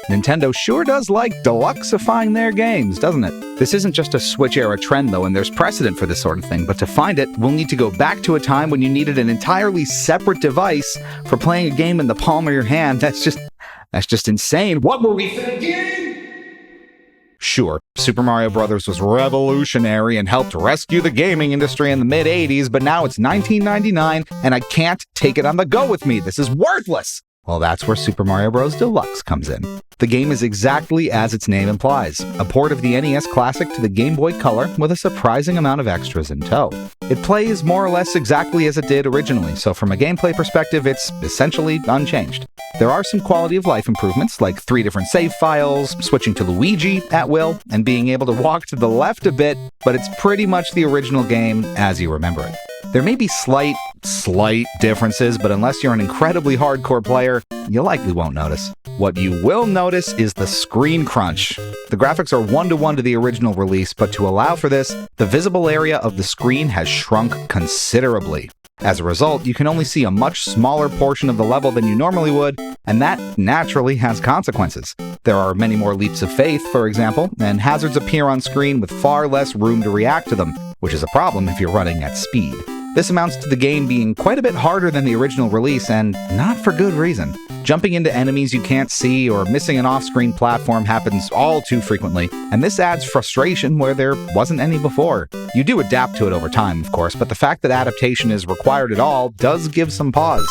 Nintendo sure does like deluxifying their games, doesn't it? This isn't just a Switch-era trend, though, and there's precedent for this sort of thing, but to find it, we'll need to go back to a time when you needed an entirely separate device for playing a game in the palm of your hand. That's just insane. What were we thinking? Sure, Super Mario Bros. Was revolutionary and helped rescue the gaming industry in the mid-'80s, but now it's 1999, and I can't take it on the go with me. This is worthless! Well, that's where Super Mario Bros. Deluxe comes in. The game is exactly as its name implies, a port of the NES Classic to the Game Boy Color with a surprising amount of extras in tow. It plays more or less exactly as it did originally, so from a gameplay perspective, it's essentially unchanged. There are some quality of life improvements, like 3 different save files, switching to Luigi at will, and being able to walk to the left a bit, but it's pretty much the original game as you remember it. There may be slight differences, but unless you're an incredibly hardcore player, you likely won't notice. What you will notice is the screen crunch. The graphics are 1-to-1 to the original release, but to allow for this, the visible area of the screen has shrunk considerably. As a result, you can only see a much smaller portion of the level than you normally would, and that naturally has consequences. There are many more leaps of faith, for example, and hazards appear on screen with far less room to react to them, which is a problem if you're running at speed. This amounts to the game being quite a bit harder than the original release, and not for good reason. Jumping into enemies you can't see or missing an off-screen platform happens all too frequently, and this adds frustration where there wasn't any before. You do adapt to it over time, of course, but the fact that adaptation is required at all does give some pause.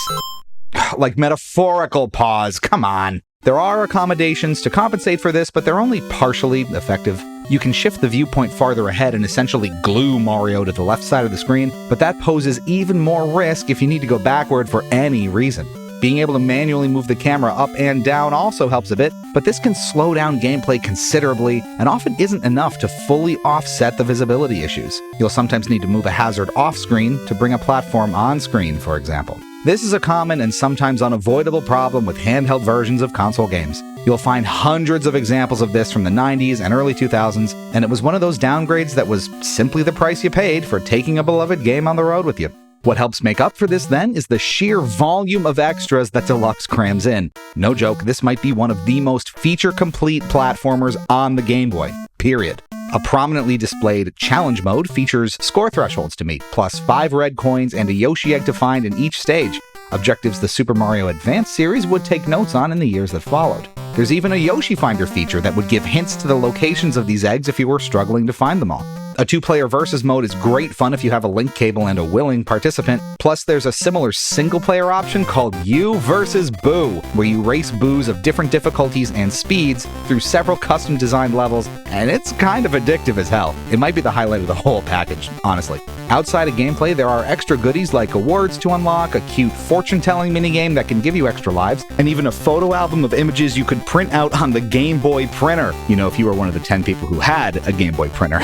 Like metaphorical pause, come on! There are accommodations to compensate for this, but they're only partially effective. You can shift the viewpoint farther ahead and essentially glue Mario to the left side of the screen, but that poses even more risk if you need to go backward for any reason. Being able to manually move the camera up and down also helps a bit, but this can slow down gameplay considerably and often isn't enough to fully offset the visibility issues. You'll sometimes need to move a hazard off-screen to bring a platform on-screen, for example. This is a common and sometimes unavoidable problem with handheld versions of console games. You'll find hundreds of examples of this from the 90s and early 2000s, and it was one of those downgrades that was simply the price you paid for taking a beloved game on the road with you. What helps make up for this, then, is the sheer volume of extras that Deluxe crams in. No joke, this might be one of the most feature-complete platformers on the Game Boy, period. A prominently displayed challenge mode features score thresholds to meet, plus 5 red coins and a Yoshi egg to find in each stage. Objectives the Super Mario Advance series would take notes on in the years that followed. There's even a Yoshi Finder feature that would give hints to the locations of these eggs if you were struggling to find them all. A 2-player versus mode is great fun if you have a link cable and a willing participant. Plus, there's a similar single-player option called You vs. Boo, where you race boos of different difficulties and speeds through several custom-designed levels, and it's kind of addictive as hell. It might be the highlight of the whole package, honestly. Outside of gameplay, there are extra goodies like awards to unlock, a cute fortune-telling minigame that can give you extra lives, and even a photo album of images you could print out on the Game Boy printer. You know, if you were one of the 10 people who had a Game Boy printer.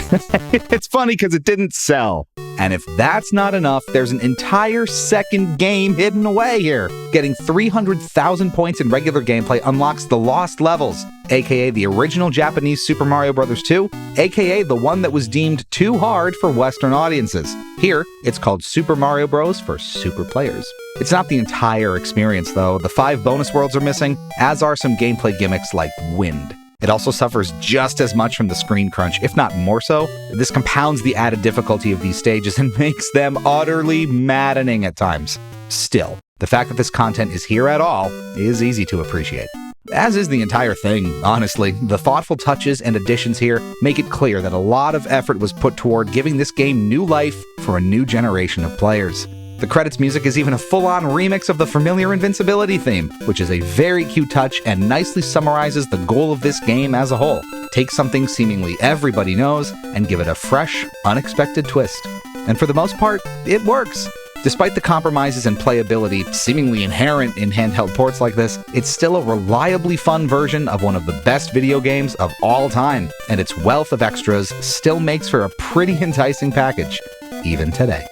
It's funny because it didn't sell. And if that's not enough, there's an entire second game hidden away here. Getting 300,000 points in regular gameplay unlocks the Lost Levels, aka the original Japanese Super Mario Bros. 2, aka the one that was deemed too hard for Western audiences. Here, it's called Super Mario Bros. For super players. It's not the entire experience, though. The 5 bonus worlds are missing, as are some gameplay gimmicks like wind. It also suffers just as much from the screen crunch, if not more so. This compounds the added difficulty of these stages and makes them utterly maddening at times. Still, the fact that this content is here at all is easy to appreciate. As is the entire thing, honestly. The thoughtful touches and additions here make it clear that a lot of effort was put toward giving this game new life for a new generation of players. The credits music is even a full-on remix of the familiar Invincibility theme, which is a very cute touch and nicely summarizes the goal of this game as a whole. Take something seemingly everybody knows and give it a fresh, unexpected twist. And for the most part, it works. Despite the compromises and playability seemingly inherent in handheld ports like this, it's still a reliably fun version of one of the best video games of all time, and its wealth of extras still makes for a pretty enticing package, even today.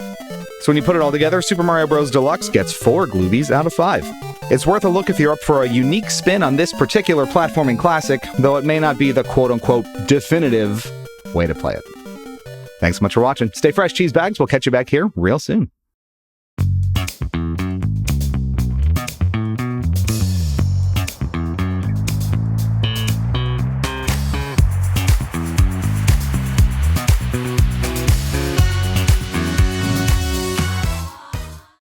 So when you put it all together, Super Mario Bros. Deluxe gets 4 Gloobies out of 5. It's worth a look if you're up for a unique spin on this particular platforming classic, though it may not be the quote-unquote definitive way to play it. Thanks so much for watching. Stay fresh, cheese bags. We'll catch you back here real soon.